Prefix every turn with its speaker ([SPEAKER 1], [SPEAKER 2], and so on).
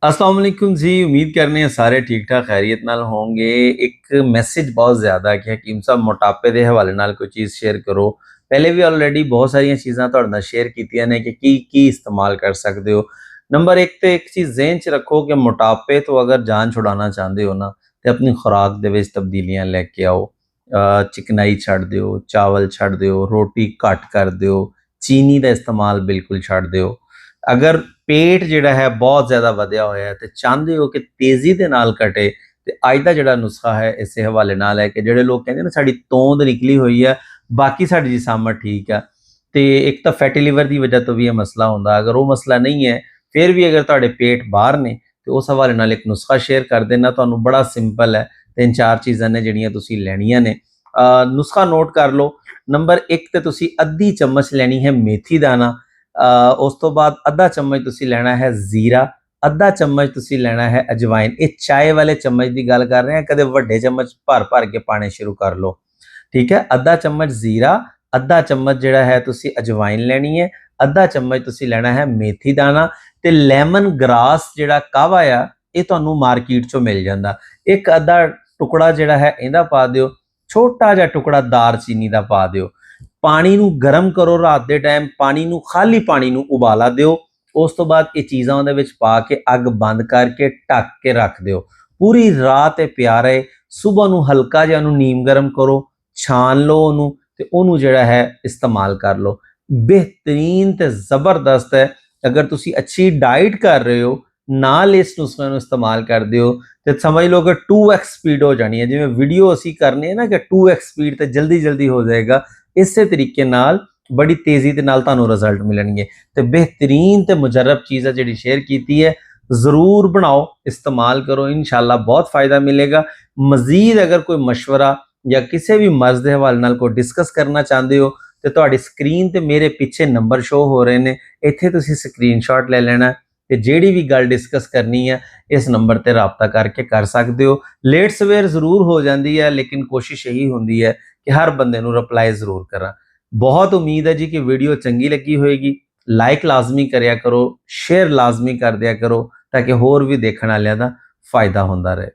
[SPEAKER 1] अस्सलाम वालेकुम जी। उम्मीद करने सारे ठीक ठाक खैरियत नाल होंगे। एक मैसेज बहुत ज़्यादा कि हकीम साहब मोटापे के हवाले नाल कोई चीज़ शेयर करो। पहले भी ऑलरेडी बहुत सारिया चीज़ां तुहाडे नाल शेयर कीतियां ने कि की इस्तेमाल कर सकते हो। नंबर एक तो एक चीज़ ज़हन च रखो कि मोटापे तो अगर जान छुड़ाना चाहते हो ना तो अपनी खुराक दे विच तब्दीलियां लैके आओ। चिकनाई छड्ड दिओ, चावल छड्ड दिओ, रोटी घट कर दिओ, चीनी का इस्तेमाल बिल्कुल छड्ड दिओ। अगर पेट जिहड़ा है बहुत ज़्यादा वधिया होया है तो चाहते हो कि तेज़ी दे नाल घटे तो अज का जिहड़ा नुस्खा है इस हवाले नाल है कि जिहड़े लोग कहते हैं ना साडी तोंद निकली हुई है, बाकी साडी जिसामत ठीक है। तो एक तो फैटी लिवर की वजह तो भी यह मसला होंदा, अगर वो मसला नहीं है फिर भी अगर तुहाडे पेट बाहर ने तो उस हवाले नाल एक नुस्खा शेयर कर देना, तुहानूं बड़ा सिंपल है। 3-4 चीज़ां ने जिहड़ियां तुसीं लैणियां ने। नुस्खा नोट कर लो। नंबर एक तो तुसीं अद्धी चम्मच लैनी है मेथी दाना। उस तो बाद अद्धा चम्मच तुसीं लैना है जीरा, अद्धा चम्मच तुसीं लैना है अजवाइन। ये चाय वाले चम्मच की गल कर रहे हैं, कदे वड्डे चम्मच भर भर के पाने शुरू कर लो। ठीक है, अद्धा चम्मच जीरा, अद्धा चम्मच जिहड़ा है तुसीं अजवाइन लैनी है, अद्धा चम्मच तुसीं लैना है मेथी दाना ते लेमन ग्रास जिहड़ा कावा आ ये तुहानूं मार्केट चों मिल जांदा। एक अद्धा टुकड़ा जिहड़ा है इहदा पा दिओ, छोटा जिहा टुकड़ा दारचीनी दा पा दिओ। पानी नूं गरम करो, रात के टाइम पानी नूं खाली पानी नूं उबाला दिओ। उस तो बाद ये चीज़ां उहदे विच पा के अग बंद करके ढक के रख दिओ। पूरी रात प्या रहे। सुबह नूं हल्का जिहा उहनूं नीम गरम करो, छान लो उहनूं ते उहनूं जिहड़ा है इस्तेमाल कर लो। बेहतरीन ते ज़बरदस्त है। अगर तुसीं अच्छी डाइट कर रहे हो नाल इस नुस्खे नूं इस्तेमाल करदे हो तो समझ लो कि 2x स्पीड हो जानी है। जिवें वीडियो असीं करने ना कि 2x स्पीड ते जल्दी जल्दी हो जाएगा, इसे तरीके नाल बड़ी तेज़ी दे नाल तुहानूं रिजल्ट मिलणगे। तो बेहतरीन ते मुजरब चीज़ है जिहड़ी शेयर कीती है, ज़रूर बनाओ, इस्तेमाल करो, इंशाअल्लाह बहुत फ़ायदा मिलेगा। मज़ीद अगर कोई मशवरा या किसी भी मर्ज़ के हवाले नाल कोई डिस्कस करना चाहते हो तो तुहाडी स्क्रीन ते मेरे पिछे नंबर शो हो रहे हैं, इत्थे तुसीं स्क्रीनशॉट ले लेना ते जिहड़ी भी गल डिस्कस करनी है इस नंबर ते राबता करके कर सकते हो। लेट सवेर जरूर हो जाती है लेकिन कोशिश यही होंदी है कि हर बंदे नूं रिप्लाई जरूर करा। बहुत उम्मीद है जी कि वीडियो चंगी लगी होएगी। लाइक लाजमी करया करो, शेयर लाजमी कर दिया करो ताकि होर भी देखने वालियां दा फायदा होंदा रहे।